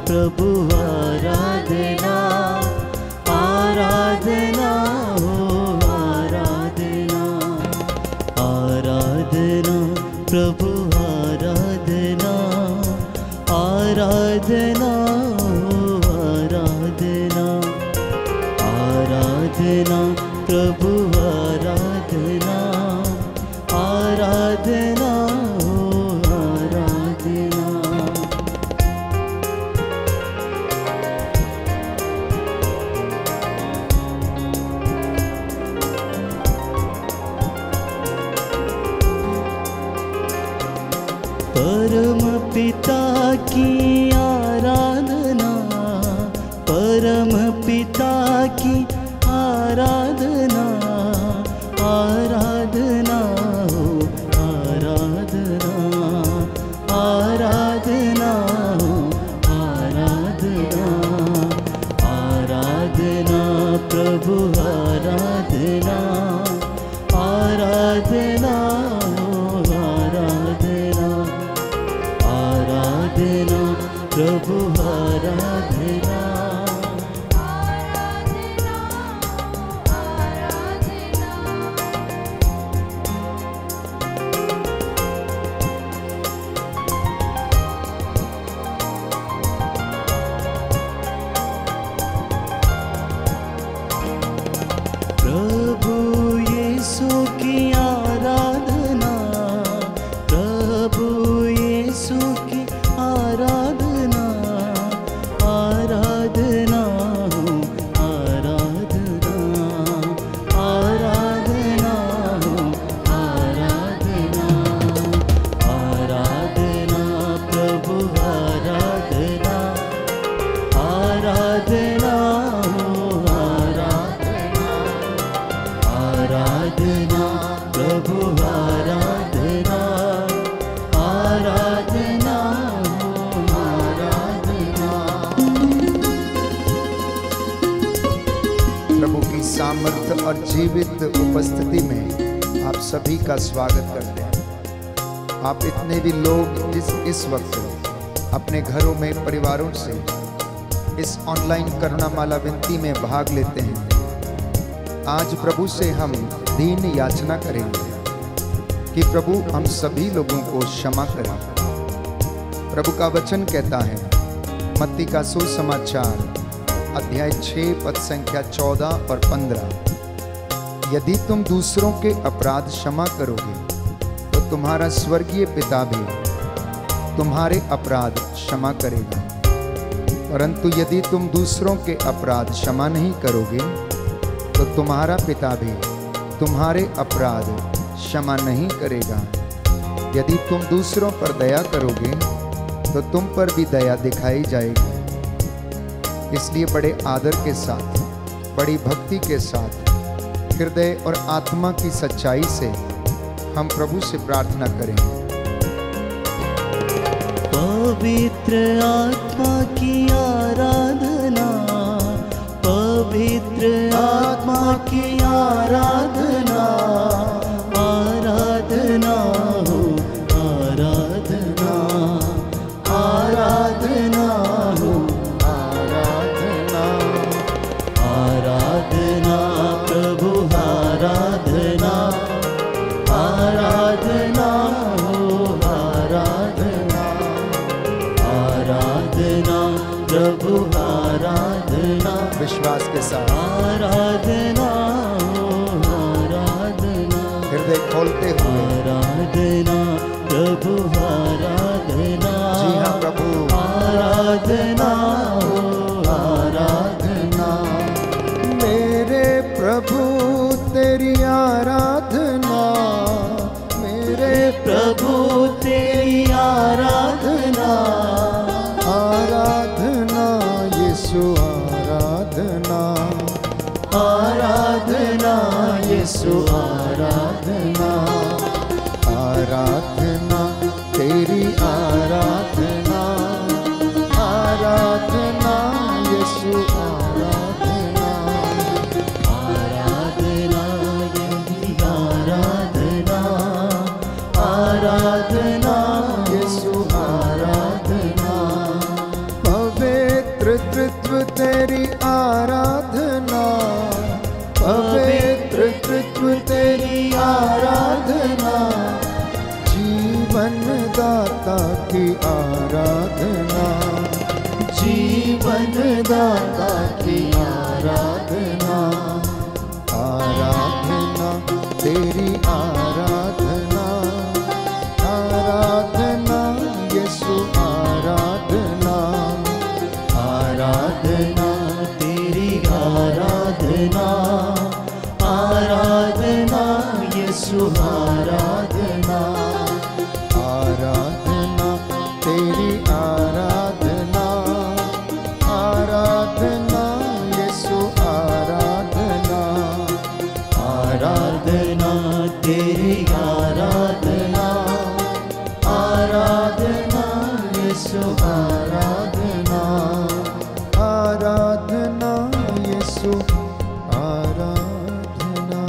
प्रभु आराधना, आराधना हो आराधना, आराधना प्रभु आराधना, आराधना हो आराधना, आराधना प्रभु आराधना, आराधना हो आराधना। परम पिता की आराधना, परम पिता की आराधना, आराधना हो आराधना, आराधना हो आराधना, आराधना प्रभु आराधना, आराधना हो आराधना, आराधना प्रभु आराधना। प्रभु यीशु की आराधना, प्रभु यीशु की आराधना, आराधना हो आराधना, आराधना हो आराधना, आराधना प्रभु आराधना, आराधना हो आराधना, आराधना प्रभु आराधना, आराधना हो आराधना। प्रभु की सामर्थ्य और जीवित उपस्थिति में आप सभी का स्वागत करते हैं। आप इतने भी लोग इस वक्त अपने घरों में परिवारों से इस ऑनलाइन करुणामाला विनती में भाग लेते हैं। आज प्रभु से हम दीन याचना करेंगे कि प्रभु हम सभी लोगों को क्षमा करें। प्रभु का वचन कहता है, मत्ती का सुसमाचार अध्याय 6 पद संख्या 14 और 15, यदि तुम दूसरों के अपराध क्षमा करोगे तो तुम्हारा स्वर्गीय पिता भी तुम्हारे अपराध क्षमा करेगा, परंतु यदि तुम दूसरों के अपराध क्षमा नहीं करोगे तो तुम्हारा पिता भी तुम्हारे अपराध क्षमा नहीं करेगा। यदि तुम दूसरों पर दया करोगे तो तुम पर भी दया दिखाई जाएगी। इसलिए बड़े आदर के साथ, बड़ी भक्ति के साथ, हृदय और आत्मा की सच्चाई से हम प्रभु से प्रार्थना करें। पवित्र आत्मा की आराधना, पवित्र आत्मा की आराधना, आराधना हो आराधना, आराधना हो आराधना, आराधना प्रभु आराधना, आराधना हो आराधना, आराधना प्रभु आराधना। विश्वास के साथ आराधना हो आराधना, हृदय खोलते हुए आराधना प्रभु आराधना। जी हाँ प्रभु, आराधना हो आराधना। मेरे प्रभु तेरी आराधना, मेरे प्रभु तेरी आराधना, आराधना यीशु आराधना, आराधना यीशु आराधना, आराधना तेरी आराधना, आराधना यीशु आराधना, आराधना यही आराधना, आराधना यीशु आराधना। पवित्र तृत्व तेरी आराधना, पवित्र तृत्व तेरी आराधना, जीवन दाता की आराधना, जीवन दाता की आराधना, आराधना तेरी आराधना, आराधना यीशु आराधना, आराधना तेरी आराधना, आराधना यीशु आराधना, आराधना तेरी आराधना, आराधना यीशु आराधना, आराधना तेरी आराधना, आराधना यीशु आराधना, आराधना यीशु आराधना।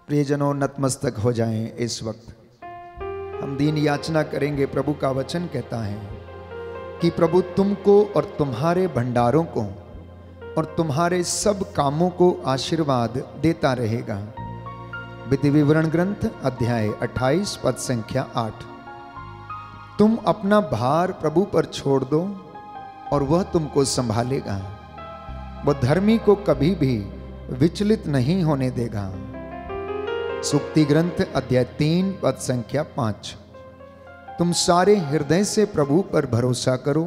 प्रियजनों, नतमस्तक हो जाएं। इस वक्त हम दीन याचना करेंगे। प्रभु का वचन कहता है कि प्रभु तुमको और तुम्हारे भंडारों को और तुम्हारे सब कामों को आशीर्वाद देता रहेगा। विधि विवरण ग्रंथ अध्याय 28 पद संख्या 8। तुम अपना भार प्रभु पर छोड़ दो और वह तुमको संभालेगा। वह धर्मी को कभी भी विचलित नहीं होने देगा। सुक्ति ग्रंथ अध्याय 3 पद संख्या 5। तुम सारे हृदय से प्रभु पर भरोसा करो,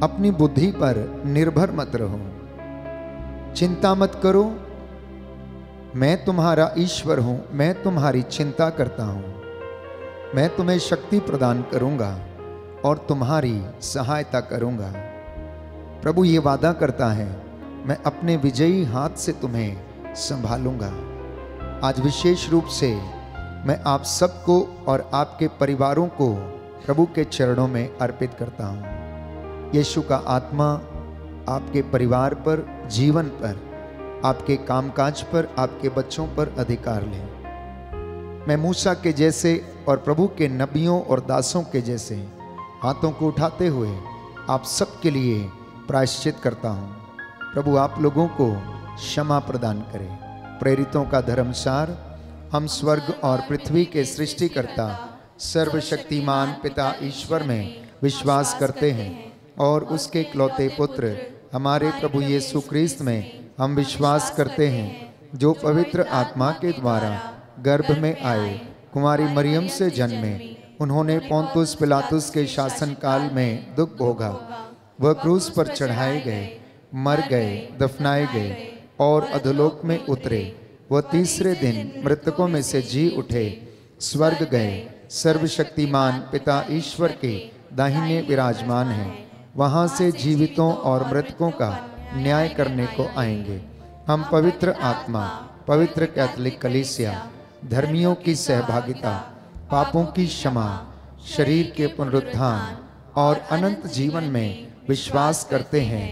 अपनी बुद्धि पर निर्भर मत रहो। चिंता मत करो, मैं तुम्हारा ईश्वर हूं, मैं तुम्हारी चिंता करता हूं। मैं तुम्हें शक्ति प्रदान करूंगा और तुम्हारी सहायता करूंगा। प्रभु ये वादा करता है, मैं अपने विजयी हाथ से तुम्हें संभालूंगा। आज विशेष रूप से मैं आप सबको और आपके परिवारों को प्रभु के चरणों में अर्पित करता हूँ। यीशु का आत्मा आपके परिवार पर, जीवन पर, आपके कामकाज पर, आपके बच्चों पर अधिकार ले। मैं मूसा के जैसे और प्रभु के नबियों और दासों के जैसे हाथों को उठाते हुए आप सबके लिए प्रायश्चित करता हूँ। प्रभु आप लोगों को क्षमा प्रदान करें। प्रेरितों का धर्मसार हम स्वर्ग और पृथ्वी के सृष्टिकर्ता सर्वशक्तिमान पिता ईश्वर में विश्वास करते हैं और उसके इकलौते पुत्र हमारे प्रभु यीशु क्रिस्त में हम विश्वास करते हैं, जो पवित्र आत्मा के द्वारा गर्भ में आए, कुमारी मरियम से जन्मे। उन्होंने पोंतुस पिलातुस के शासनकाल में दुख भोगा। वह क्रूस पर चढ़ाए गए, मर गए, दफनाए गए और अधोलोक में उतरे। वह तीसरे दिन मृतकों में से जी उठे, स्वर्ग गए, सर्वशक्तिमान पिता ईश्वर के दाहिने विराजमान हैं। वहाँ से जीवितों और मृतकों का न्याय करने को आएंगे। हम पवित्र आत्मा, पवित्र कैथोलिक कलीसिया, धर्मियों की सहभागिता, पापों की क्षमा, शरीर के पुनरुत्थान और अनंत जीवन में विश्वास करते हैं।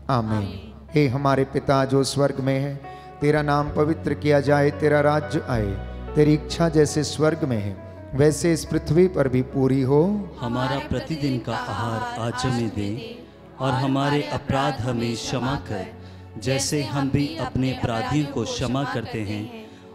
आमीन। हे हमारे पिता जो स्वर्ग में है, तेरा नाम पवित्र किया जाए, तेरा राज्य आए, तेरी इच्छा जैसे स्वर्ग में है वैसे इस पृथ्वी पर भी पूरी हो। हमारा प्रतिदिन का आहार आज हमें दे और हमारे अपराध हमें क्षमा कर, जैसे हम भी अपने अपराधियों को क्षमा करते हैं,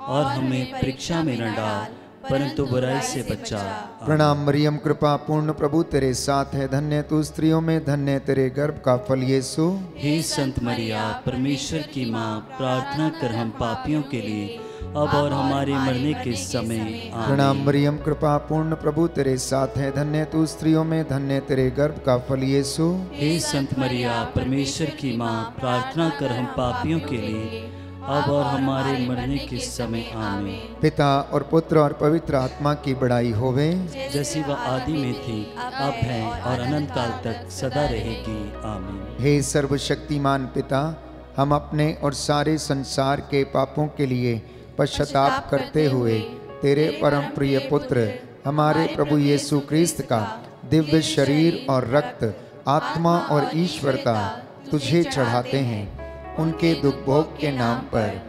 और हमें परीक्षा में न डाल परंतु बुराई से बचा। प्रणाम मरियम, कृपा पूर्ण प्रभु तेरे साथ है, धन्य तू स्त्रियों में, धन्य तेरे गर्भ का फल यीशु। हे संत मरिया, परमेश्वर की माँ, प्रार्थना कर हम पापियों के लिए अब और हमारे मरने के समय। आमीन। प्रणाम मरियम, कृपा पूर्ण प्रभु तेरे साथ है, धन्य तू स्त्रियों में, धन्य तेरे गर्भ का फल यीशु। हे संत मरिया, परमेश्वर की माँ, प्रार्थना कर हम पापियों के लिए अब और हमारे मरने के समय। आमीन। पिता और पुत्र और पवित्र आत्मा की बड़ाई होवे, जैसी वह आदि में थी, अब है और अनंत काल तक सदा रहेगी। आमीन। हे सर्वशक्तिमान पिता, हम अपने और सारे संसार के पापों के लिए पश्चाताप करते हुए तेरे परम प्रिय पुत्र हमारे प्रभु यीशु क्रिस्त का दिव्य शरीर और रक्त, आत्मा और ईश्वरता तुझे चढ़ाते हैं। उनके दुख भोग के नाम पर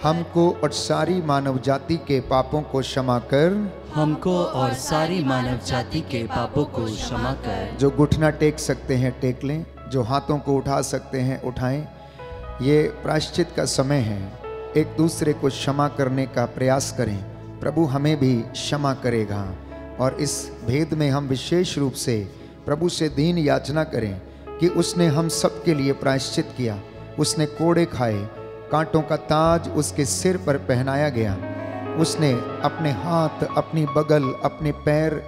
हमको और सारी मानव जाति के पापों को क्षमा कर। हमको और सारी मानव जाति के पापों को क्षमा कर। जो घुटना टेक सकते हैं टेक लें, जो हाथों को उठा सकते हैं उठाएं। ये प्रायश्चित का समय है, एक दूसरे को क्षमा करने का प्रयास करें। प्रभु हमें भी क्षमा करेगा। और इस भेद में हम विशेष रूप से प्रभु से दीन याचना करें कि उसने हम सब के लिए प्रायश्चित किया। उसने कोड़े खाए, कांटों का ताज उसके सिर पर पहनाया गया। उसने अपने हाथ, अपनी बगल, अपने पैर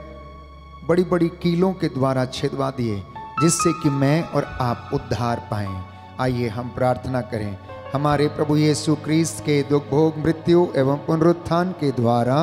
बड़ी बड़ी कीलों के द्वारा छिदवा दिए, जिससे कि मैं और आप उद्धार पाएं। आइए हम प्रार्थना करें। हमारे प्रभु यीशु क्रिस्त के दुख भोग मृत्यु एवं पुनरुत्थान के द्वारा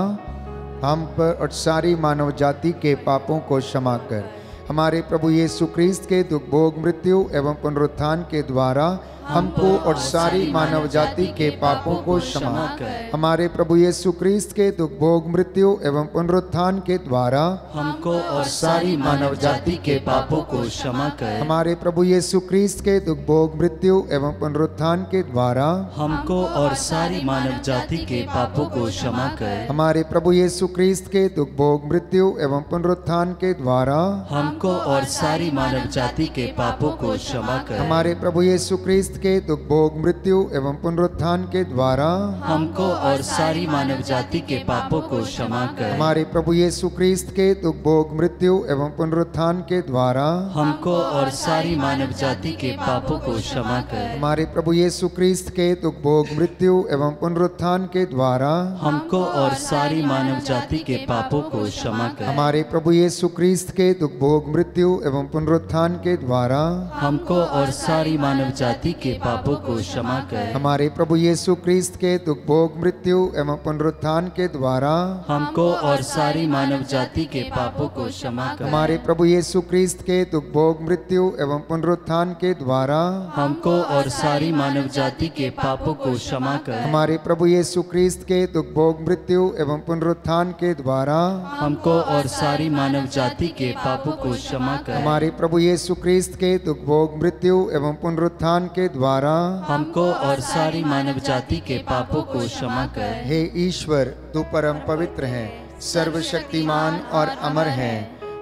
हम पर और सारी मानव जाति के पापों को क्षमा कर। हमारे प्रभु यीशु क्रिस्त के दुख भोग मृत्यु एवं पुनरुत्थान के द्वारा हमको और सारी मानव जाति के पापों को क्षमा कर। हमारे प्रभु यीशु क्रिस्त के दुख भोग मृत्यु एवं पुनरुत्थान के द्वारा हमको और सारी मानव जाति के पापों को क्षमा कर। हमारे प्रभु यीशु क्रिस्त के दुख भोग मृत्यु एवं पुनरुत्थान के द्वारा हमको और सारी मानव जाति के पापों को क्षमा कर। हमारे प्रभु यीशु क्रिस्त के दुख भोग मृत्यु एवं पुनरुत्थान के द्वारा हमको और सारी मानव जाति के पापों को क्षमा कर। हमारे प्रभु यीशु क्रिस्त के दुख भोग मृत्यु एवं पुनरुत्थान के द्वारा हमको और सारी मानव जाति के पापों को क्षमा कर। हमारे प्रभु यीशु क्रिस्त के दुख भोग मृत्यु एवं पुनरुत्थान के द्वारा हमको और सारी मानव जाति के पापों को क्षमा कर। हमारे प्रभु यीशु क्रिस्त के दुख भोग मृत्यु एवं पुनरुत्थान के द्वारा हमको और सारी मानव जाति के पापों को क्षमा कर। हमारे प्रभु यीशु क्रिस्त के दुख भोग मृत्यु एवं पुनरुत्थान के द्वारा हमको और सारी मानव जाति के पापों को क्षमा कर। हमारे प्रभु यीशु क्रिस्त के दुख भोग मृत्यु एवं पुनरुत्थान के द्वारा हमको और सारी मानव जाति के पापों को क्षमा कर। हमारे प्रभु यीशु क्रिस्त के दुख भोग मृत्यु एवं पुनरुत्थान के द्वारा हमको और सारी मानव जाति के पापों को क्षमा कर। हमारे प्रभु यीशु क्रिस्त के दुख भोग मृत्यु एवं पुनरुत्थान के द्वारा हमको और सारी मानव जाति के पापों को क्षमा कर। हमारे प्रभु यीशु क्रिस्त के दुख भोग मृत्यु एवं पुनरुत्थान के द्वारा हमको और सारी मानव जाति के पापों को क्षमा कर। हे ईश्वर, तू परम पवित्र है, सर्वशक्तिमान और अमर है।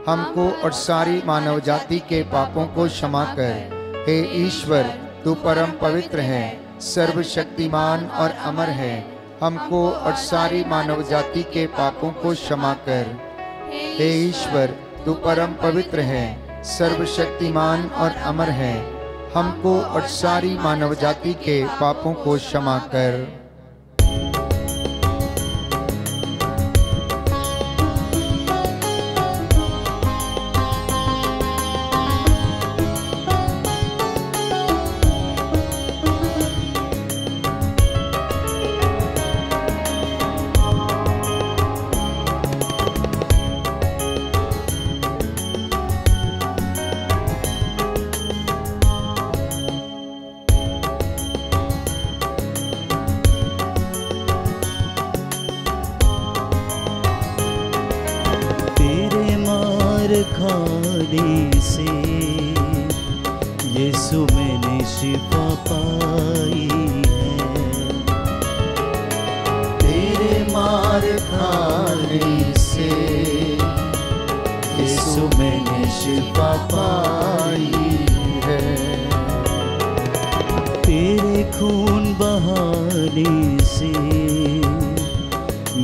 हमको और सारी मानव जाति के पापों को क्षमा कर। हे ईश्वर, तू परम पवित्र है, सर्वशक्तिमान और अमर है। हमको और सारी मानव जाति के पापों को क्षमा कर। हे ईश्वर, तू परम पवित्र है, सर्वशक्तिमान और अमर है। हमको और सारी मानव जाति के पापों को क्षमा कर। खाने से यीशु मैंने शिफा पाई है। तेरे मार खाने से यीशु मैंने शिफा पाई है। तेरे खून बहाने से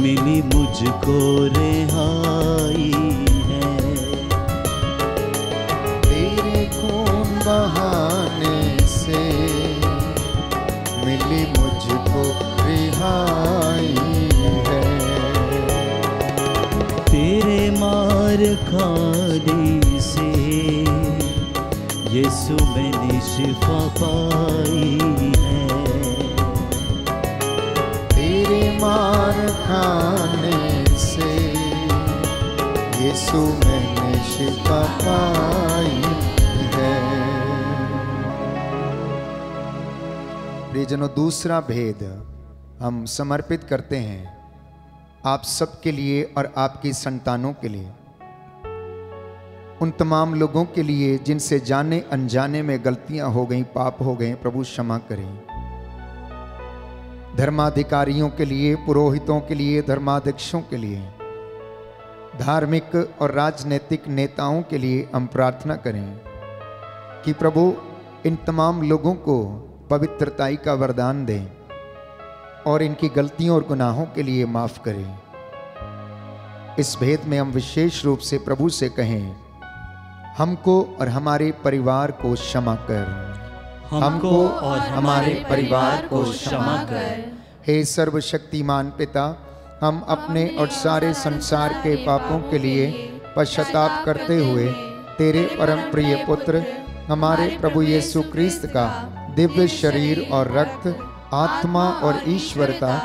मिली मुझको रिहाई है। तेरे खून बहाने से मिली मुझको रिहाई है। तेरे मार खाने से यीशु मैंने शिफा पाई है। तेरे मार खाने से यीशु मैंने शिफा पाई है। प्रियजनों, दूसरा भेद हम समर्पित करते हैं आप सबके लिए और आपकी संतानों के लिए, उन तमाम लोगों के लिए जिनसे जाने अनजाने में गलतियां हो गई, पाप हो गए। प्रभु क्षमा करें। धर्माधिकारियों के लिए, पुरोहितों के लिए, धर्माध्यक्षों के लिए, धार्मिक और राजनीतिक नेताओं के लिए हम प्रार्थना करें कि प्रभु इन तमाम लोगों को पवित्रताई का वरदान दें और इनकी गलतियों और गुनाहों के लिए माफ करें। इस भेद में हम विशेष रूप से प्रभु से कहें, हमको और हमारे परिवार को क्षमा कर, हमको और हमारे परिवार को क्षमा कर। हे सर्वशक्तिमान पिता, हम अपने और सारे संसार के पापों के लिए पश्चाताप करते हुए तेरे परम प्रिय पुत्र हमारे प्रभु यीशु क्रिस्त का दिव्य शरीर और रक्त, आत्मा और ईश्वरता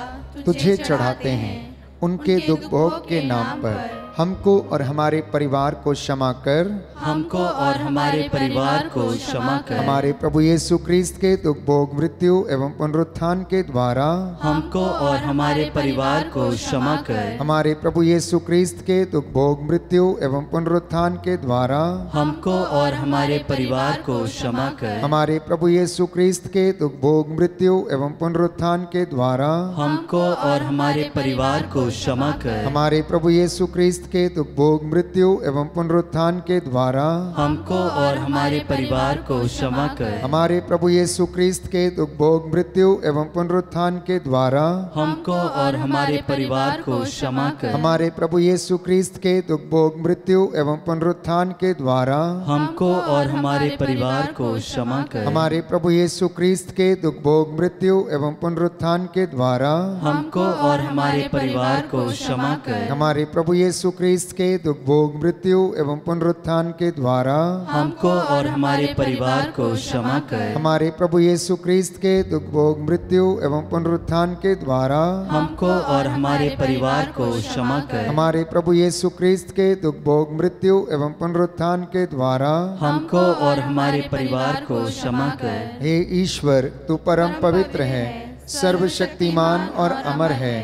तुझे चढ़ाते हैं। उनके दुख भोग के नाम पर हमको और हमारे परिवार को क्षमा कर, हमको और हमारे परिवार को क्षमा कर। हमारे प्रभु यीशु क्रिस्त के दुख भोग, मृत्यु एवं पुनरुत्थान के द्वारा हमको और हमारे परिवार को क्षमा कर। हमारे प्रभु यीशु क्रिस्त के दुख भोग, मृत्यु एवं पुनरुत्थान के द्वारा हमको और हमारे परिवार को क्षमा कर। हमारे प्रभु यीशु क्रिस्त के दुख भोग, मृत्यु एवं पुनरुत्थान के द्वारा हमको और हमारे परिवार को क्षमा कर। हमारे प्रभु यीशु क्रिस्त के दुख भोग, मृत्यु एवं पुनरुत्थान के द्वारा हमको और हमारे परिवार को क्षमा कर। हमारे प्रभु यीशु क्रिस्त के दुख भोग, मृत्यु एवं पुनरुत्थान के द्वारा हमको और हमारे परिवार को क्षमा कर। हमारे प्रभु यीशु क्रिस्त के दुख भोग, मृत्यु एवं पुनरुत्थान के द्वारा हमको और हमारे परिवार को क्षमा कर। हमारे प्रभु यीशु क्रिस्त के दुख भोग, मृत्यु एवं पुनरुत्थान के द्वारा हमको और हमारे परिवार को क्षमा कर। हमारे प्रभु यीशु क्रिस्त के दुख भोग, मृत्यु एवं पुनरुत्थान के द्वारा हमको और हमारे परिवार को क्षमा कर। हमारे प्रभु यीशु क्रिस्त के दुख भोग, मृत्यु एवं पुनरुत्थान के द्वारा हमको और हमारे परिवार को क्षमा कर। हमारे प्रभु यीशु क्रिस्त के दुख भोग, मृत्यु एवं पुनरुत्थान के द्वारा हमको और हमारे परिवार को क्षमा कर। हे ईश्वर, तू परम पवित्र है, सर्वशक्तिमान और अमर है,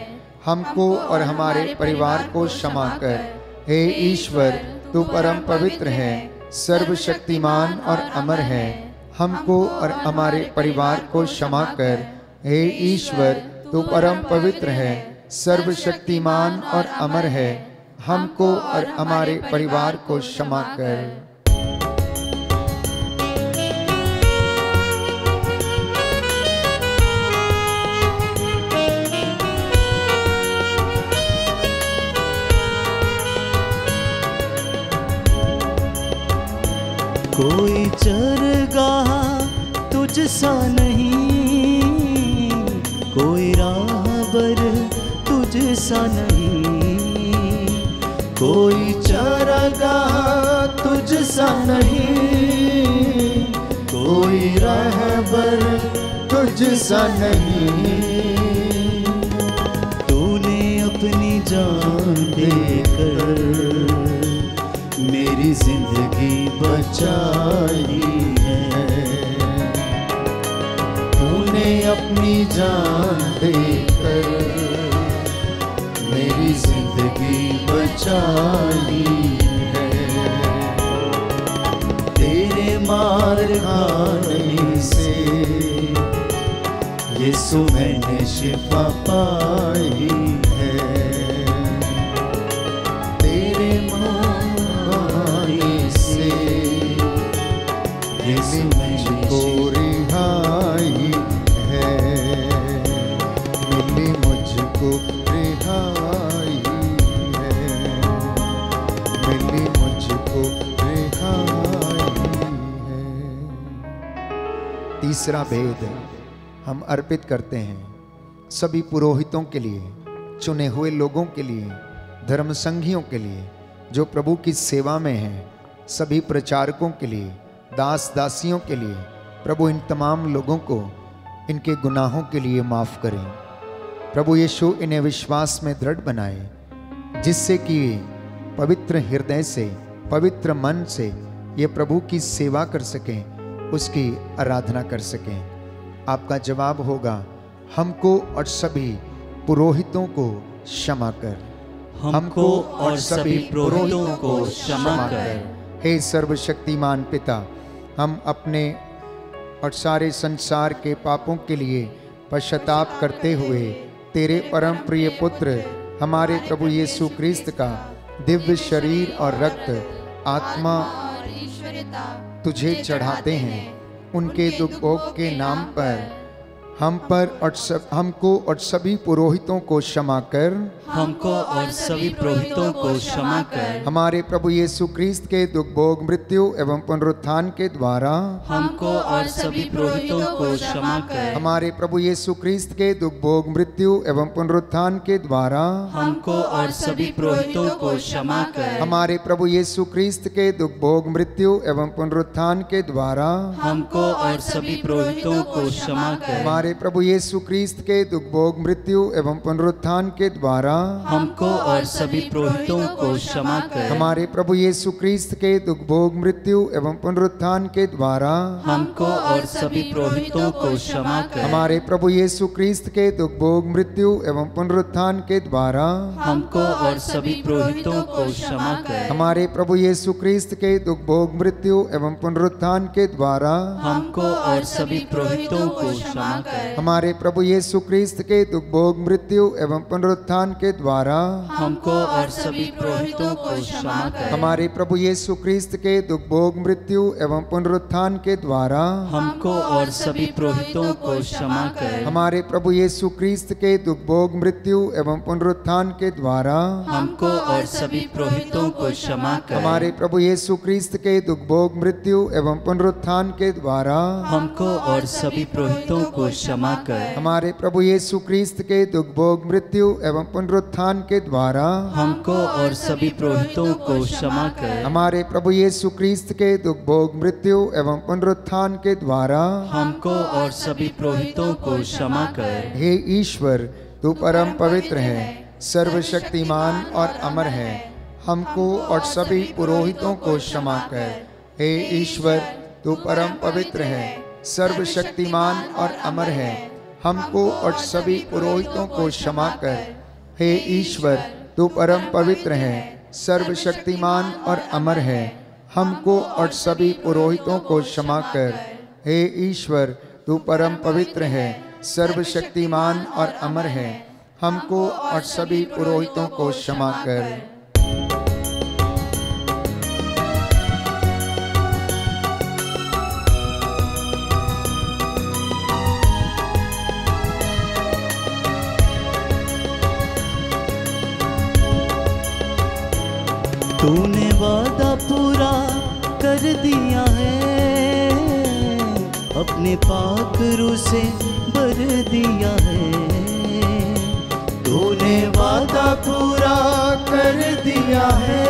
हमको और हमारे परिवार को क्षमा कर। हे ईश्वर, तू परम पवित्र है, सर्वशक्तिमान और अमर है, हमको और हमारे परिवार को क्षमा कर। हे ईश्वर, तू परम पवित्र है, सर्वशक्तिमान और अमर है, हमको और हमारे परिवार को क्षमा कर। कोई चरगाह तुझ सा नहीं, कोई राहबर तुझ सा नहीं, कोई चरगाह तुझ सा नहीं, कोई रहबर तुझ सा नहीं। तूने अपनी जान देकर मेरी जिंदगी बचाई है, तूने अपनी जान देकर मेरी जिंदगी बचाई है। तेरे मार खाने से यीशु मैंने शिफा पाई है, तेरे मारने से यीशु मुझको रिहाई है, मिली मुझको रिहाई है, मिली मुझको रिहाई है। तीसरा भेद हम अर्पित करते हैं सभी पुरोहितों के लिए, चुने हुए लोगों के लिए, धर्म संघियों के लिए जो प्रभु की सेवा में हैं, सभी प्रचारकों के लिए, दास दासियों के लिए। प्रभु इन तमाम लोगों को इनके गुनाहों के लिए माफ़ करें। प्रभु यीशु इन्हें विश्वास में दृढ़ बनाए, जिससे कि पवित्र हृदय से, पवित्र मन से ये प्रभु की सेवा कर सकें, उसकी आराधना कर सकें। आपका जवाब होगा, हमको और सभी पुरोहितों को क्षमा कर, हमको और सभी पुरोहितों को क्षमा कर। हे सर्वशक्तिमान पिता, हम अपने और सारे संसार के पापों के लिए पश्चाताप करते हुए तेरे परम प्रिय पुत्र हमारे प्रभु यीशु क्रिस्त का दिव्य शरीर और रक्त, आत्मा और ईश्वरता तुझे चढ़ाते हैं। उनके दुख भोग के नाम पर हमको और सभी पुरोहितों को क्षमा कर, हमको और सभी पुरोहितों को क्षमा कर, हमारे प्रभु यीशु क्रिस्त के दुख भोग, मृत्यु एवं पुनरुत्थान के द्वारा हमको और सभी पुरोहितों को क्षमा कर, हमारे प्रभु यीशु क्रिस्त के दुख भोग, मृत्यु एवं पुनरुत्थान के द्वारा हमको और सभी पुरोहितों को क्षमा कर, हमारे प्रभु यीशु क्रिस्त के दुख भोग, मृत्यु एवं पुनरुत्थान के द्वारा हमको और सभी पुरोहितों को क्षमा कर, हमारे प्रभु यीशु क्रिस्त के दुख भोग, मृत्यु एवं पुनरुत्थान के द्वारा हमको और सभी पुरोहितों को क्षमा कर, हमारे प्रभु यीशु क्रिस्त के दुख भोग, मृत्यु एवं पुनरुत्थान के द्वारा हमको और सभी पुरोहितों को क्षमा कर, हमारे प्रभु यीशु क्रिस्त के दुख भोग, मृत्यु एवं पुनरुत्थान के द्वारा हमको और सभी पुरोहितों को क्षमा कर, हमारे प्रभु यीशु क्रिस्त के दुख भोग, मृत्यु एवं पुनरुत्थान के द्वारा हमको और सभी पुरोहितों को क्षमा कर, हमारे प्रभु यीशु क्रिस्त के दुख भोग, मृत्यु एवं पुनरुत्थान के द्वारा हमको और सभी पुरोहितों को क्षमा कर, हमारे प्रभु यीशु क्रिस्त के दुख भोग, मृत्यु एवं पुनरुत्थान के द्वारा हमको और सभी पुरोहितों को क्षमा कर, हमारे प्रभु यीशु क्रिस्त के दुख भोग, मृत्यु एवं पुनरुत्थान के द्वारा हमको और सभी पुरोहितों को क्षमा कर, हमारे प्रभु यीशु क्रिस्त के दुख भोग, मृत्यु एवं पुनरुत्थान के द्वारा हमको और सभी पुरोहितों को क्षमा कर, हमारे प्रभु यीशु क्रिस्त के दुख भोग, मृत्यु एवं पुनरुत्थान के द्वारा हमको और सभी पुरोहितों को क्षमा कर, हमारे प्रभु यीशु क्रिस्त के दुख भोग, मृत्यु एवं पुनरुत्थान के द्वारा हमको और सभी पुरोहितों को क्षमा कर। हे ईश्वर, तू परम पवित्र है, सर्वशक्तिमान और अमर है, हमको और सभी पुरोहितों को क्षमा कर। हे ईश्वर, तू परम पवित्र है, सर्वशक्तिमान और अमर है, हमको और सभी पुरोहितों को क्षमा कर। हे ईश्वर, तू परम पवित्र है, सर्वशक्तिमान और अमर है, हमको और सभी पुरोहितों को क्षमा कर। हे ईश्वर, तू परम पवित्र है, सर्वशक्तिमान और अमर है, हमको और सभी पुरोहितों को क्षमा कर। तूने वादा पूरा कर दिया है, अपने पाक रूह से भर दिया है। तूने वादा पूरा कर दिया है,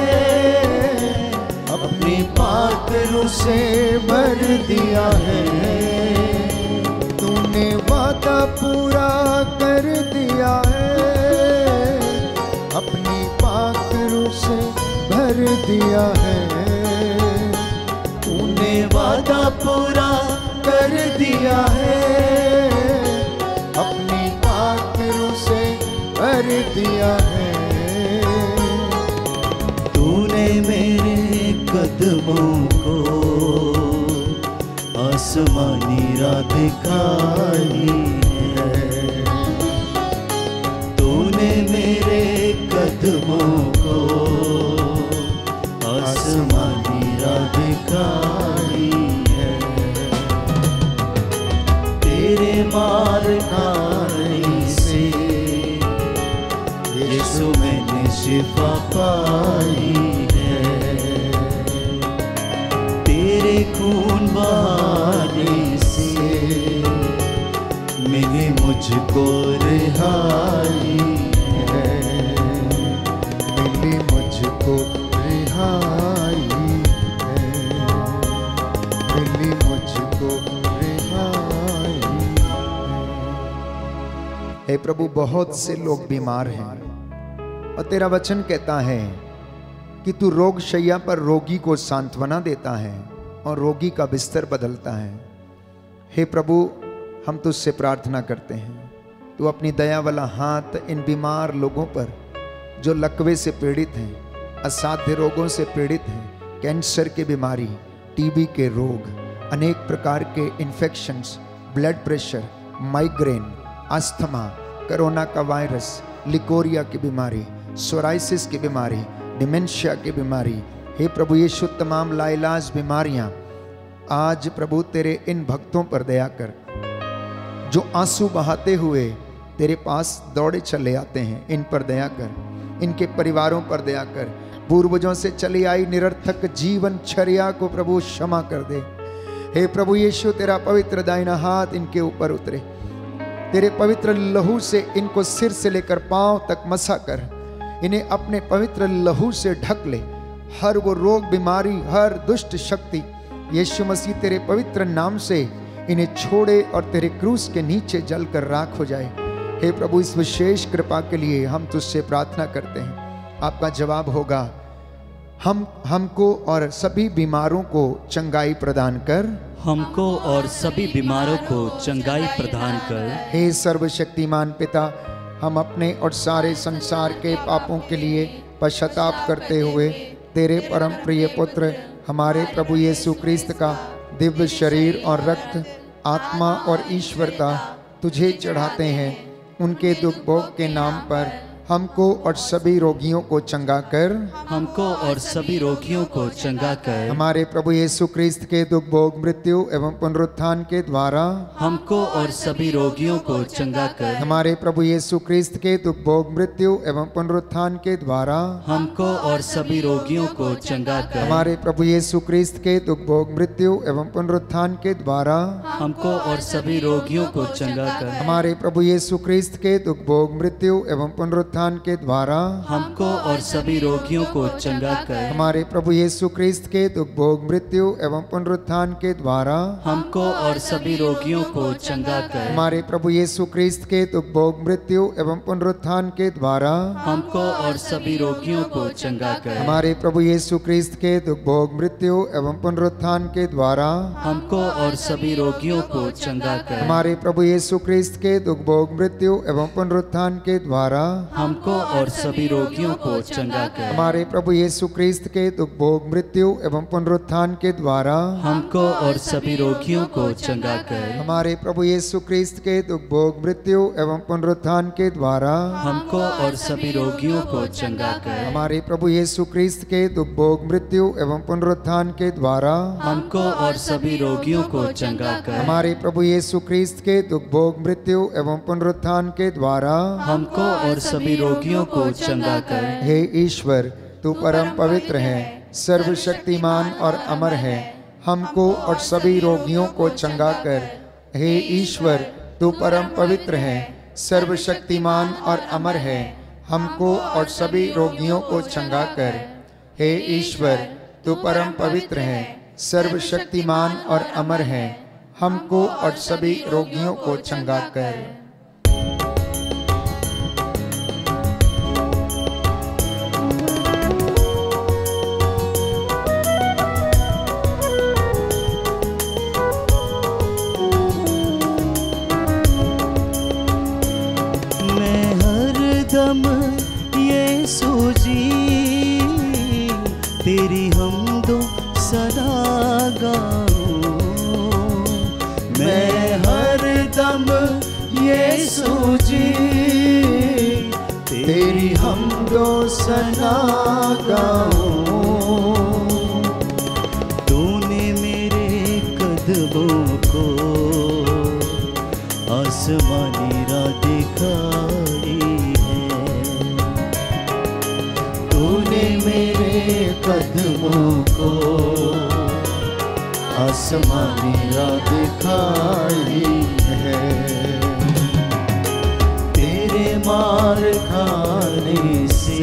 अपने पाक रूह से भर दिया है। तूने वादा पूरा कर दिया है, अपनी पाक रूह से भर दिया है। तूने वादा पूरा कर दिया है, अपनी पाक रूह से भर दिया है। तूने मेरे कदमों को आसमानी राह दिखाई है। तूने मेरे कदमों को आसमानी राह दिखाई है। तेरे मार खाने से यीशु मैंने शिफा पाई है। तेरे खून बहाने से मिली मुझको रिहाई है। मिली मुझको रिहाई है, मिली मुझको रिहाई है। हे प्रभु, बहुत से लोग बीमार हैं और तेरा वचन कहता है कि तू रोग शैया पर रोगी को सांत्वना देता है और रोगी का बिस्तर बदलता है। हे प्रभु, हम तुझसे प्रार्थना करते हैं, तू अपनी दया वाला हाथ इन बीमार लोगों पर जो लकवे से पीड़ित हैं, असाध्य रोगों से पीड़ित हैं, कैंसर की बीमारी, टीबी के रोग, अनेक प्रकार के infections, blood pressure, migraine, asthma, corona का वायरस, लिकोरिया की बीमारी, सोराइसिस की बीमारी, डिमेंशिया की बीमारी, हे प्रभु यीशु तमाम लाइलाज बीमारियां आज प्रभु तेरे इन भक्तों पर दया कर, जो आंसू बहाते हुए तेरे पास दौड़े चले आते हैं, इन पर दया कर, इनके परिवारों पर दया कर, पूर्वजों से चली आई निरर्थक जीवन चर्या को प्रभु क्षमा कर दे। हे प्रभु यीशु तेरा पवित्र दाहिना हाथ इनके ऊपर उतरे, तेरे पवित्र लहू से इनको सिर से लेकर पांव तक मसा कर, इन्हें अपने पवित्र लहू से ढक ले। हर वो रोग बीमारी, हर दुष्ट शक्ति यीशु मसीह तेरे पवित्र नाम से इन्हें छोड़े और तेरे क्रूस के नीचे जलकर राख हो जाए। हे प्रभु इस विशेष कृपा के लिए हम तुझसे प्रार्थना करते हैं। आपका जवाब होगा, हमको और सभी बीमारों को चंगाई प्रदान कर, हमको और सभी बीमारों को चंगाई प्रदान कर। हे सर्वशक्तिमान पिता, हम अपने और सारे संसार के पापों के लिए पश्चाताप करते हुए तेरे परम प्रिय पुत्र हमारे प्रभु यीशु क्रिस्त का दिव्य शरीर और रक्त, आत्मा और ईश्वरता तुझे चढ़ाते हैं। उनके दुख भोग के नाम पर हमको और सभी रोगियों को चंगा कर, हमको और सभी रोगियों को चंगा कर। हमारे प्रभु यीशु क्रिस्त के दुख भोग मृत्यु एवं पुनरुत्थान के द्वारा हमको और सभी रोगियों को चंगा कर। हमारे प्रभु यीशु क्रिस्त के दुख भोग मृत्यु एवं पुनरुत्थान के द्वारा हमको और सभी रोगियों को चंगा कर। हमारे प्रभु यीशु क्रिस्त के दुख भोग मृत्यु एवं पुनरुत्थान के द्वारा हमको और सभी रोगियों को चंगा कर। हमारे प्रभु यीशु क्रिस्त के दुख भोग मृत्यु एवं पुनरुत्थान के द्वारा हमको और सभी रोगियों को चंगा कर। हमारे प्रभु यीशु क्रिस्त के दुख भोग मृत्यु एवं पुनरुत्थान के द्वारा हमको और सभी रोगियों को चंगा कर। हमारे प्रभु यीशु क्रिस्त के दुख भोग मृत्यु एवं पुनरुत्थान के द्वारा हमको और सभी रोगियों को चंगा कर। हमारे प्रभु यीशु क्रिस्त के दुख भोग मृत्यु एवं पुनरुत्थान के द्वारा हमको और सभी रोगियों को चंगा कर। हमारे प्रभु यीशु क्रिस्त के दुख भोग मृत्यु एवं पुनरुत्थान के द्वारा हमको और सभी रोगियों को चंगा कर। हमारे प्रभु यीशु क्रिस्त के दुख भोग मृत्यु एवं पुनरुत्थान के द्वारा हमको और सभी रोगियों को चंगा कर। हमारे प्रभु यीशु क्रिस्त के दुख भोग मृत्यु एवं पुनरुत्थान के द्वारा हमको और सभी रोगियों को चंगा कर। हमारे प्रभु यीशु क्रिस्त के दुख भोग मृत्यु एवं पुनरुत्थान के द्वारा हमको और सभी रोगियों को चंगा कर। हमारे प्रभु यीशु क्रिस्त के दुख भोग मृत्यु एवं पुनरुत्थान के द्वारा हमको और सभी रोगियों को चंगा कर। हे ईश्वर, तू परम पवित्र है, सर्वशक्तिमान और अमर है, हमको और सभी रोगियों को चंगा कर। हे ईश्वर, तू परम पवित्र है, सर्वशक्तिमान और अमर है, हमको और सभी रोगियों को चंगा कर। हे ईश्वर, तू परम पवित्र है, सर्वशक्तिमान और अमर है, हमको और सभी रोगियों को चंगा कर। यीशु जी तेरी हमदो सदा गाऊं, मैं हर दम यीशु जी तेरी हमदो सदा गाऊं। तूने मेरे कदमों को आसमानी राह दिखाई, मेरे कदमों को आसमानी राह दिखाई है। तेरे मार खाने से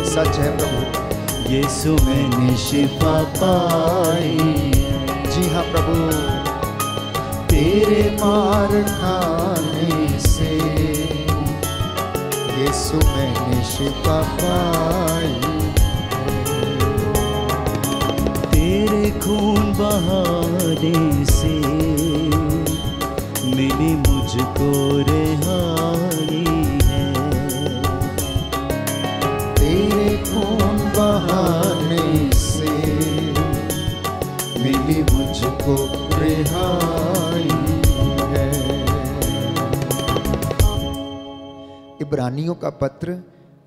सच है प्रभु, यीशु मैंने शिफा पाई। जी हाँ प्रभु, तेरे मार खाने से यीशु मैंने शिफा पाई। तेरे खून बहाने से मिली मुझको रिहाई है। तेरे खून बहाने से मिली मुझको रिहाई है। इब्रानियों का पत्र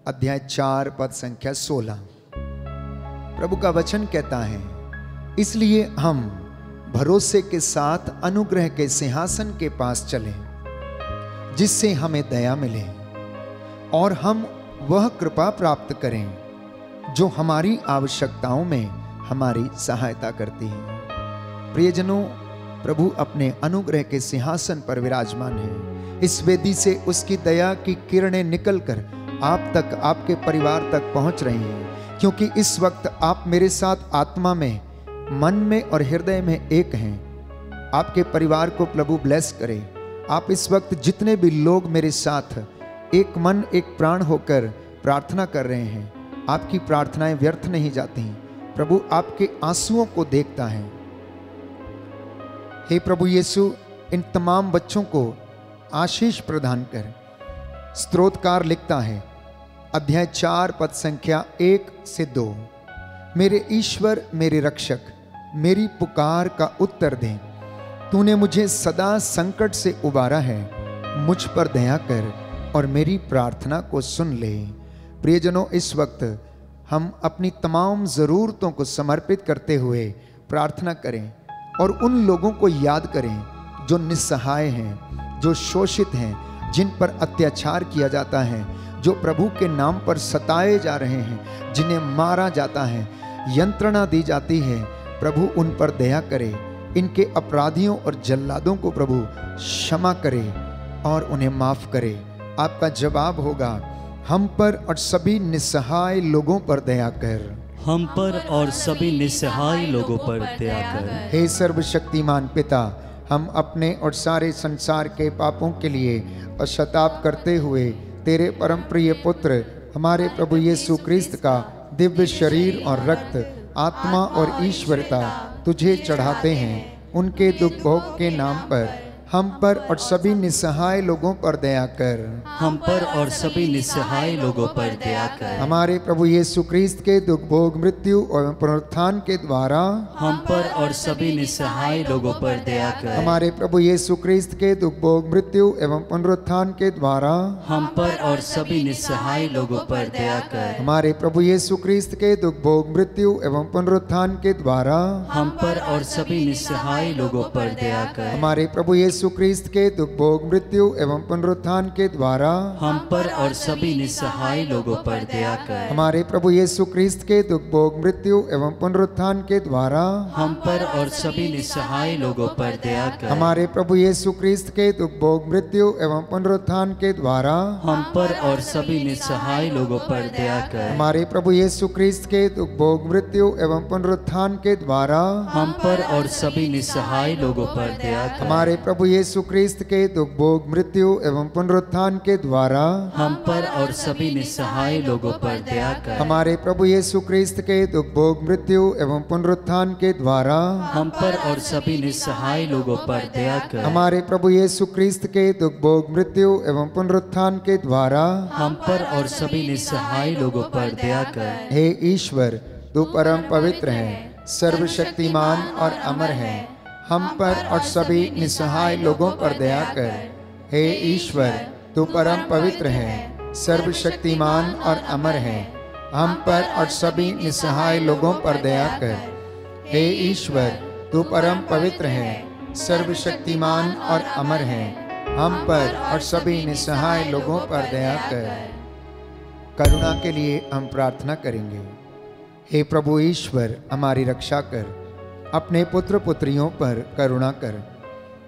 अध्याय 4 पद संख्या 16। प्रभु का वचन कहता है, इसलिए हम भरोसे के साथ अनुग्रह के सिंहासन के पास चलें, जिससे हमें दया मिले और हम वह कृपा प्राप्त करें जो हमारी आवश्यकताओं में हमारी सहायता करती है। प्रियजनों, प्रभु अपने अनुग्रह के सिंहासन पर विराजमान है। इस वेदी से उसकी दया की किरणें निकलकर आप तक, आपके परिवार तक पहुंच रही हैं, क्योंकि इस वक्त आप मेरे साथ आत्मा में, मन में और हृदय में एक हैं। आपके परिवार को प्रभु ब्लेस करे। आप इस वक्त जितने भी लोग मेरे साथ एक मन एक प्राण होकर प्रार्थना कर रहे हैं, आपकी प्रार्थनाएं व्यर्थ नहीं जाती। प्रभु आपके आंसुओं को देखता है। हे प्रभु यीशु, इन तमाम बच्चों को आशीष प्रदान कर। स्तोत्रकार लिखता है अध्याय 4 पद संख्या 1 से 2, मेरे ईश्वर मेरे रक्षक, मेरी पुकार का उत्तर दे। तूने मुझे सदा संकट से उबारा है, मुझ पर दया कर और मेरी प्रार्थना को सुन ले। प्रियजनों, इस वक्त हम अपनी तमाम ज़रूरतों को समर्पित करते हुए प्रार्थना करें और उन लोगों को याद करें जो निस्सहाय हैं, जो शोषित हैं, जिन पर अत्याचार किया जाता है, जो प्रभु के नाम पर सताए जा रहे हैं, जिन्हें मारा जाता है, यंत्रणा दी जाती है। प्रभु उन पर दया करे, इनके अपराधियों और जल्लादों को प्रभु क्षमा करे और उन्हें माफ करे। आपका जवाब होगा, हम पर और सभी निस्सहाय लोगों पर दया कर। हम पर और सभी निस्सहाय लोगों पर दया कर। हे सर्वशक्तिमान पिता, हम अपने और सारे संसार के पापों के लिए पश्चाताप करते हुए तेरे परम प्रिय पुत्र हमारे प्रभु यीशु क्रिस्त का दिव्य शरीर और रक्त, आत्मा और ईश्वरता तुझे चढ़ाते हैं। उनके दुख भोग के नाम पर हम पर और सभी निस्सहाय लोगों पर दया कर। हम पर और सभी निस्सहाय लोगों पर दया कर। हमारे प्रभु यीशु क्रिस्त के दुख भोग, मृत्यु और पुनरुत्थान के द्वारा हम पर और सभी निस्सहाय लोगों पर दया कर। हमारे प्रभु यीशु क्रिस्त के दुख भोग, मृत्यु एवं पुनरुत्थान के द्वारा हम पर और सभी निस्सहाय लोगों पर दया कर। हमारे प्रभु यीशु क्रिस्त के दुख भोग, मृत्यु एवं पुनरुत्थान के द्वारा हम पर और सभी निस्सहाय लोगों पर दया कर। हमारे प्रभु यीशु क्रिस्त के दुख भोग, मृत्यु एवं पुनरुत्थान के द्वारा हम पर और सभी निस्सहाय लोगों पर दया कर। हमारे प्रभु यीशु क्रिस्त के दुख भोग, मृत्यु एवं पुनरुत्थान के द्वारा हम पर और सभी निस्सहाय लोगों पर दया कर। हमारे प्रभु यीशु क्रिस्त के दुख भोग, मृत्यु एवं पुनरुत्थान के द्वारा हम पर और सभी निस्सहाय लोगों पर दया कर। हमारे प्रभु यीशु क्रिस्त के दुख भोग, मृत्यु एवं पुनरुत्थान के द्वारा हम पर और सभी निस्सहाय लोगों पर दया कर। हमारे प्रभु यीशु क्रिस्त के दुख भोग, मृत्यु एवं पुनरुत्थान के द्वारा हम पर और सभी निस्सहाय लोगों पर दया कर। हमारे प्रभु यीशु क्रिस्त के दुख भोग, मृत्यु एवं पुनरुत्थान के द्वारा हम पर और सभी निस्सहाय लोगों पर दया कर। हमारे प्रभु यीशु क्रिस्त के दुख भोग, मृत्यु एवं पुनरुत्थान के द्वारा हम पर और सभी निस्सहाय लोगों पर दया कर। हे ईश्वर, तू परम पवित्र है, सर्वशक्तिमान और अमर है। हम पर और सभी निस्सहाय लोगों पर दया कर। हे ईश्वर, तू परम पवित्र है, सर्वशक्तिमान और अमर है। हम पर और सभी निस्सहाय लोगों पर दया कर। हे ईश्वर, तू परम पवित्र है, सर्वशक्तिमान और अमर है। हम पर और सभी निस्सहाय लोगों पर दया कर। करुणा के लिए हम प्रार्थना करेंगे। हे प्रभु ईश्वर, हमारी रक्षा कर, अपने पुत्र पुत्रियों पर करुणा कर।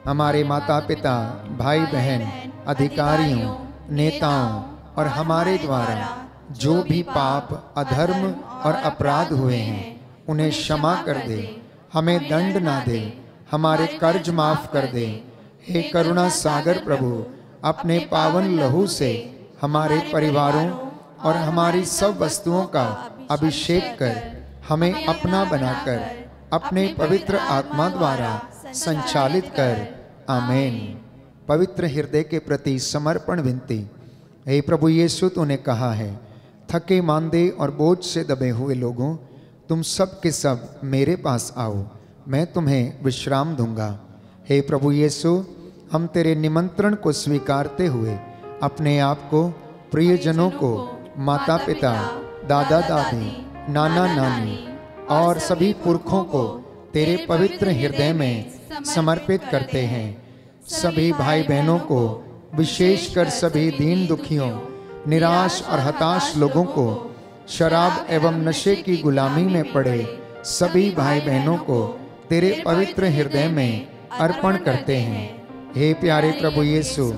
हमारे माता पिता, भाई बहन, अधिकारियों, नेताओं और हमारे द्वारा जो भी पाप, अधर्म और अपराध हुए हैं उन्हें क्षमा कर दे। हमें दंड ना दे, हमारे कर्ज माफ कर दे। हे करुणा सागर प्रभु, अपने पावन लहू से हमारे परिवारों और हमारी सब वस्तुओं का अभिषेक कर हमें अपना बनाकर अपने पवित्र आत्मा द्वारा संचालित कर। आमीन। पवित्र हृदय के प्रति समर्पण विनती। हे प्रभु यीशु, तूने कहा है, थके मांदे और बोझ से दबे हुए लोगों, तुम सब के सब मेरे पास आओ, मैं तुम्हें विश्राम दूंगा। हे प्रभु यीशु, हम तेरे निमंत्रण को स्वीकारते हुए अपने आप को प्रियजनों को, माता पिता, दादा दादी, नाना नानी और सभी पुरखों को तेरे पवित्र हृदय में समर्पित करते हैं। सभी भाई बहनों को, विशेषकर सभी दीन दुखियों, निराश और हताश लोगों को, शराब एवं नशे की गुलामी में पड़े सभी भाई बहनों को तेरे पवित्र हृदय में अर्पण करते हैं। हे प्यारे प्रभु यीशु,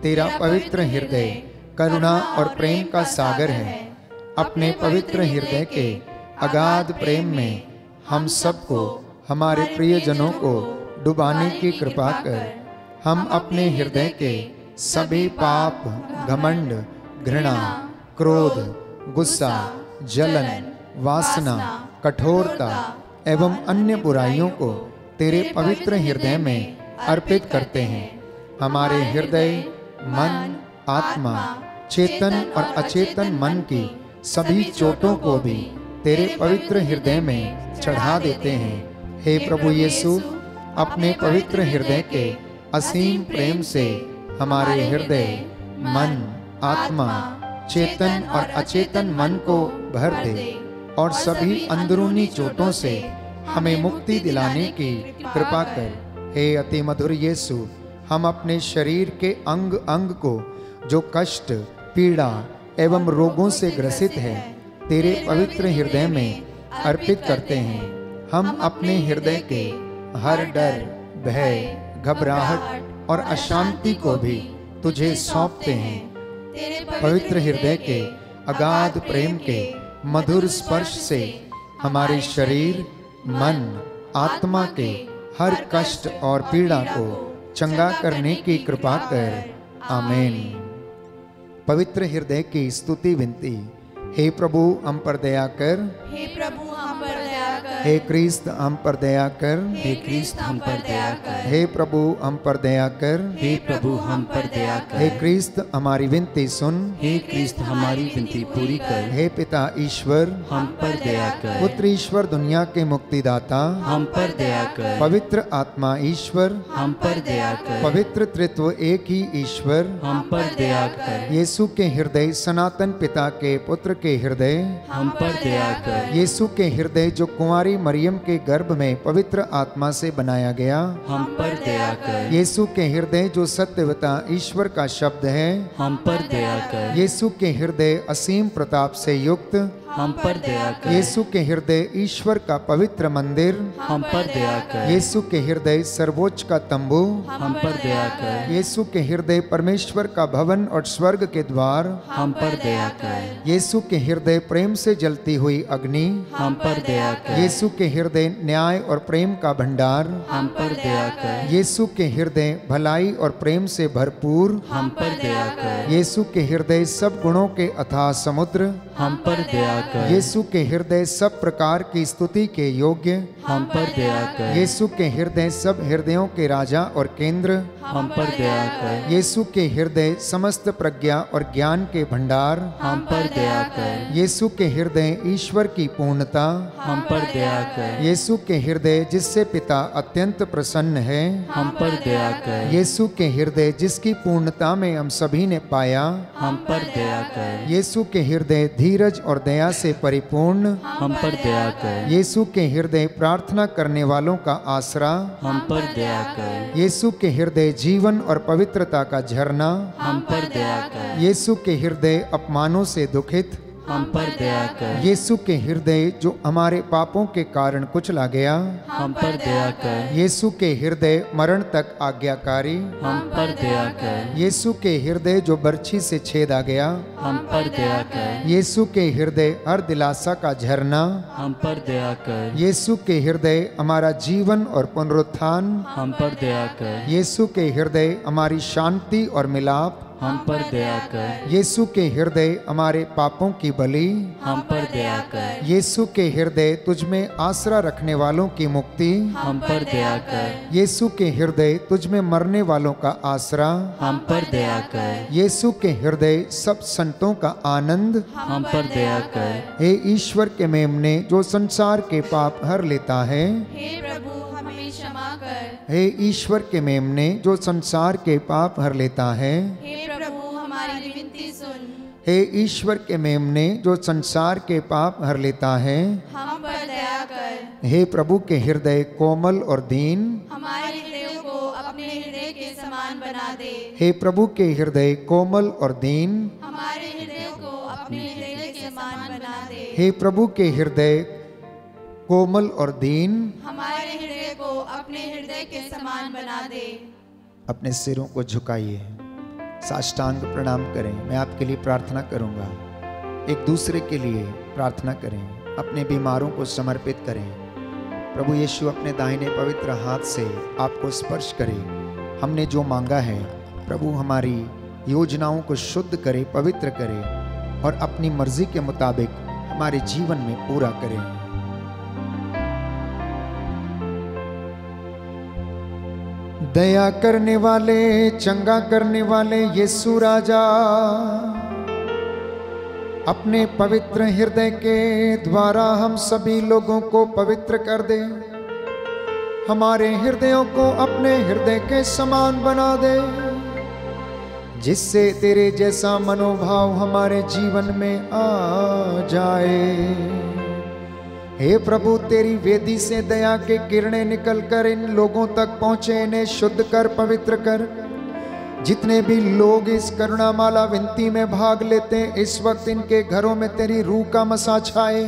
तेरा पवित्र हृदय करुणा और प्रेम का सागर है। अपने पवित्र हृदय के अगाध प्रेम में हम सबको, हमारे प्रियजनों को डुबाने की कृपा कर। हम अपने हृदय के सभी पाप, घमंड, घृणा, क्रोध, गुस्सा, जलन, वासना, कठोरता एवं अन्य बुराइयों को तेरे पवित्र हृदय में अर्पित करते हैं। हमारे हृदय, मन, आत्मा, चेतन और अचेतन मन की सभी चोटों को भी तेरे पवित्र हृदय में चढ़ा देते हैं। हे प्रभु यीशु, अपने पवित्र हृदय के असीम प्रेम से हमारे हृदय, मन, आत्मा, चेतन और अचेतन मन को भर दे और सभी अंदरूनी चोटों से हमें मुक्ति दिलाने की कृपा कर। हे अति मधुर यीशु, हम अपने शरीर के अंग अंग को जो कष्ट, पीड़ा एवं रोगों से ग्रसित है तेरे पवित्र हृदय में अर्पित करते हैं। हम अपने हृदय के हर डर, भय, घबराहट और अशांति को भी तुझे सौंपते हैं। पवित्र हृदय के अगाध प्रेम के मधुर स्पर्श से हमारे शरीर, मन, आत्मा के हर कष्ट और पीड़ा को चंगा करने की कृपा कर। आमीन। पवित्र हृदय की स्तुति विनती। हे प्रभु हम पर दया कर। हे प्रभु हम पर दया कर। हे क्रिस्त हम पर दया कर। हे क्रिस्त हम पर दया कर। हे प्रभु हम पर दया कर। हे प्रभु हम पर दया कर। हे क्रिस्त हमारी विनती सुन। हे क्रिस्त हमारी विनती पूरी कर। हे पिता ईश्वर हम पर दया कर। पुत्र ईश्वर दुनिया के मुक्तिदाता हम पर दया कर। पवित्र आत्मा ईश्वर हम पर दया कर। पवित्र त्रित्व एक ही ईश्वर हम पर दया कर। यीशु के हृदय सनातन पिता के पुत्र के हृदय हम पर दया कर। यीशु के हृदय जो कुंवारी मरियम के गर्भ में पवित्र आत्मा से बनाया गया हम पर दया कर। यीशु के हृदय जो सत्यवता ईश्वर का शब्द है हम पर दया कर। यीशु के हृदय असीम प्रताप से युक्त हम पर दया कर। यीशु के हृदय ईश्वर का पवित्र मंदिर हम पर दया कर। यीशु के हृदय सर्वोच्च का तंबू हम पर दया कर। यीशु के हृदय परमेश्वर का भवन और स्वर्ग के द्वार हम पर दया कर। यीशु के हृदय प्रेम से जलती हुई अग्नि हम पर दया कर। यीशु के हृदय न्याय और प्रेम का भंडार हम पर दया कर। यीशु के हृदय भलाई और प्रेम से भरपूर हम पर दया कर। यीशु के हृदय सब गुणों के अथाह समुद्र हम पर दया कर। यीशु के हृदय सब प्रकार की स्तुति के योग्य हम पर दया कर। यीशु के हृदय सब हृदयों के राजा और केंद्र हम पर दया कर। यीशु के हृदय समस्त प्रज्ञा और ज्ञान के भंडार हम पर दया कर। यीशु के हृदय ईश्वर की पूर्णता हम पर दया कर। यीशु के हृदय जिससे पिता अत्यंत प्रसन्न है हम पर दया कर। यीशु के हृदय जिसकी पूर्णता में हम सभी ने पाया हम पर दया कर। यीशु के हृदय धीरज और दया से परिपूर्ण हम पर दया कर। यीशु के हृदय प्रार्थना करने वालों का आसरा हम पर दया कर। यीशु के हृदय जीवन और पवित्रता का झरना हम पर दया कर। यीशु के हृदय अपमानों से दुखित हम पर दया कर। यीशु के हृदय जो हमारे पापों के कारण कुचला गया हम पर दया कर। यीशु के हृदय मरण तक आज्ञाकारी हम पर दया कर। यीशु के हृदय जो बर्छी से छेदा गया हम पर दया कर। यीशु के हृदय हर दिलासा का झरना हम पर दया कर। यीशु के हृदय हमारा जीवन और पुनरुत्थान हम पर दया कर। यीशु के हृदय हमारी शांति और मिलाप हम पर दया कर। यीशु के हृदय हमारे पापों की बलि हम पर दया कर। यीशु के हृदय तुझ में आसरा रखने वालों की मुक्ति हम पर दया कर। यीशु के हृदय तुझ में मरने वालों का आसरा हम पर दया कर। यीशु के हृदय सब संतों का आनंद हम पर दया कर। हे ईश्वर के मेमने जो संसार के पाप हर लेता है हे प्रभु हमें क्षमा कर। हे ईश्वर के मेमने जो संसार के पाप हर लेता है हे प्रभु हमारी विनती सुन। हे ईश्वर के मेमने जो संसार के पाप हर लेता है, हम पर दया कर। हे प्रभु के हृदय कोमल और दीन, हमारे हृदय को अपने हृदय के समान बना दे। हे प्रभु के हृदय कोमल और दीन, हमारे हृदय को अपने हृदय के समान बना दे। हे प्रभु के हृदय कोमल और दीन, हमारे हृदय को अपने हृदय के समान बना दे। अपने सिरों को झुकाइए, साष्टांग प्रणाम करें। मैं आपके लिए प्रार्थना करूंगा, एक दूसरे के लिए प्रार्थना करें, अपने बीमारों को समर्पित करें। प्रभु यीशु अपने दाहिने पवित्र हाथ से आपको स्पर्श करे। हमने जो मांगा है प्रभु हमारी योजनाओं को शुद्ध करे, पवित्र करे और अपनी मर्जी के मुताबिक हमारे जीवन में पूरा करें। दया करने वाले, चंगा करने वाले यीशु राजा, अपने पवित्र हृदय के द्वारा हम सभी लोगों को पवित्र कर दे। हमारे हृदयों को अपने हृदय के समान बना दे, जिससे तेरे जैसा मनोभाव हमारे जीवन में आ जाए। हे प्रभु, तेरी वेदी से दया के किरणें निकलकर इन लोगों तक पहुंचे, इन्हें शुद्ध कर, पवित्र कर। जितने भी लोग इस करुणामाला विनती में भाग लेते हैं, इस वक्त इनके घरों में तेरी रूह का मसा छाए।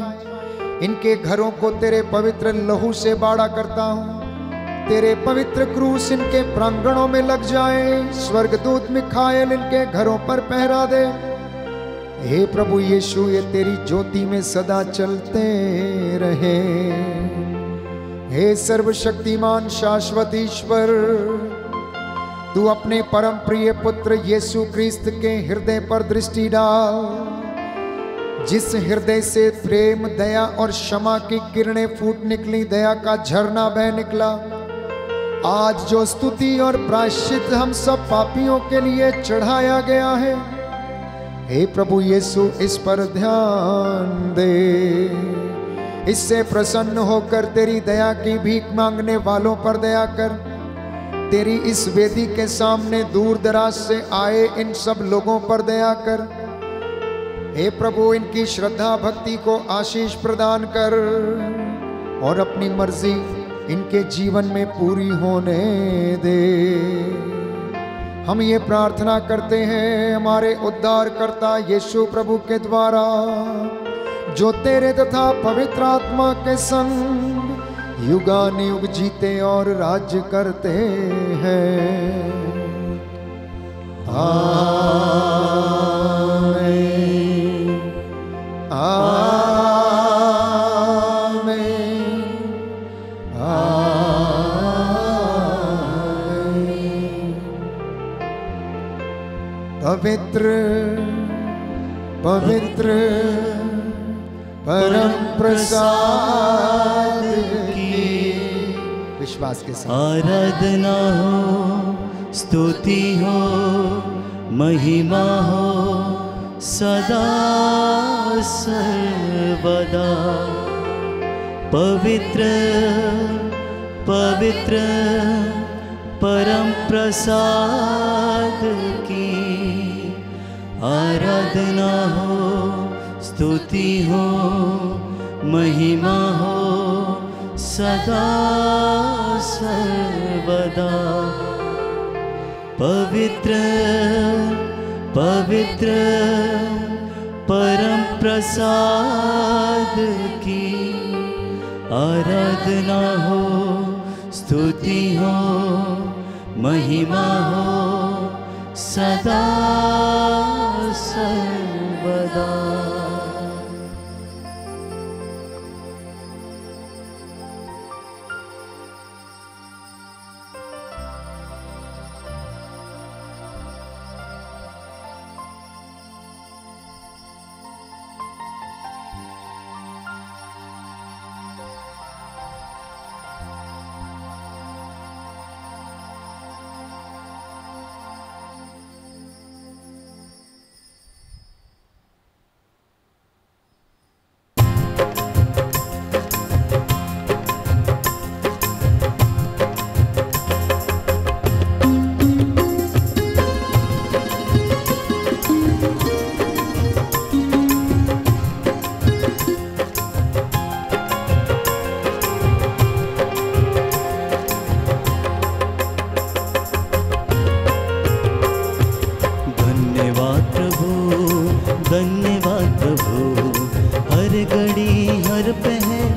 इनके घरों को तेरे पवित्र लहू से बाड़ा करता हूँ। तेरे पवित्र क्रूस इनके प्रांगणों में लग जाए। स्वर्गदूत मिखाएल इनके घरों पर पहरा दे। हे प्रभु यीशु, ये तेरी ज्योति में सदा चलते रहे। हे सर्वशक्तिमान शाश्वत ईश्वर, तू अपने परम प्रिय पुत्र यीशु क्रिस्त के हृदय पर दृष्टि डाल, जिस हृदय से प्रेम, दया और क्षमा की किरणें फूट निकली, दया का झरना बह निकला। आज जो स्तुति और प्रायश्चित हम सब पापियों के लिए चढ़ाया गया है, हे प्रभु यीशु, इस पर ध्यान दे। इससे प्रसन्न होकर तेरी दया की भीख मांगने वालों पर दया कर। तेरी इस वेदी के सामने दूर दराज से आए इन सब लोगों पर दया कर। हे प्रभु, इनकी श्रद्धा भक्ति को आशीष प्रदान कर और अपनी मर्जी इनके जीवन में पूरी होने दे। हम ये प्रार्थना करते हैं हमारे उद्धारकर्ता यीशु प्रभु के द्वारा, जो तेरे तथा पवित्र आत्मा के संग युगानुयुग जीते और राज्य करते हैं। आमीन, आमीन, आमीन। पवित्र पवित्र परम प्रसाद की विश्वास के साथ आराधना हो, स्तुति हो, महिमा हो सदा सर्वदा। पवित्र पवित्र परम प्रसाद की आराधना हो, स्तुति हो, महिमा हो सदा सर्वदा। पवित्र पवित्र परम प्रसाद की आराधना हो, स्तुति हो, महिमा हो सदा सर्वदा।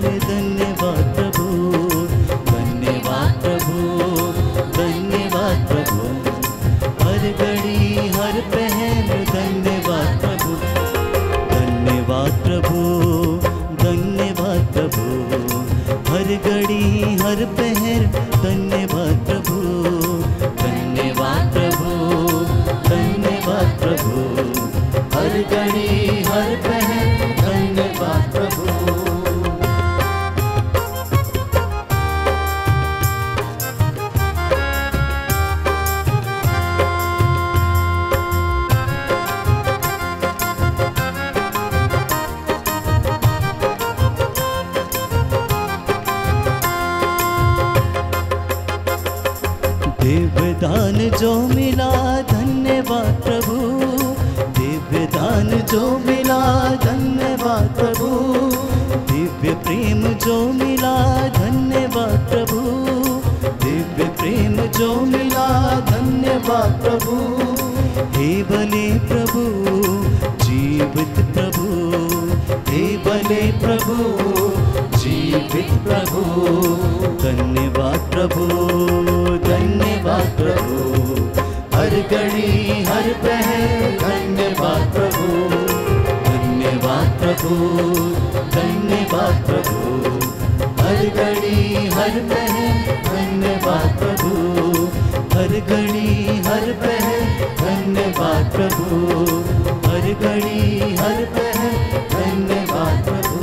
पहर धन्यवाद प्रभु, धन्यवाद प्रभु, धन्यवाद प्रभु। हर घड़ी हर पहर धन्यवाद प्रभु, धन्यवाद प्रभु, धन्यवाद प्रभु। हर घड़ी हर पहर धन्यवाद प्रभु, धन्यवाद प्रभु, धन्यवाद प्रभु। हर घड़ी हर पहर धन्यवाद प्रभु। दिव्य दान जो मिला धन्यवाद प्रभु, दिव्य दान जो मिला धन्यवाद प्रभु। दिव्य प्रेम जो मिला धन्यवाद प्रभु, दिव्य प्रेम जो मिला धन्यवाद प्रभु। हे भले प्रभु जीवित प्रभु, हे भले प्रभु जीवित प्रभु। धन्यवाद प्रभु, धन्यवाद प्रभु। हर घड़ी हर पहर धन्यवाद प्रभु, धन्यवाद प्रभु, धन्यवाद प्रभु। हर घड़ी हर पहर धन्यवाद प्रभु, हर घड़ी हर पहर धन्यवाद प्रभु, हर घड़ी हर पहर धन्यवाद प्रभु।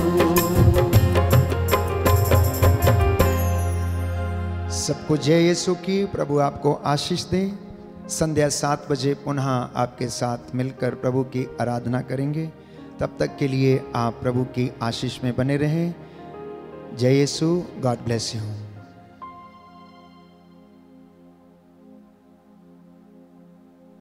सबको जय यीशु की। प्रभु आपको आशीष दे। संध्या 7 बजे पुनः आपके साथ मिलकर प्रभु की आराधना करेंगे। तब तक के लिए आप प्रभु की आशीष में बने रहें। जय यीशु। God bless you.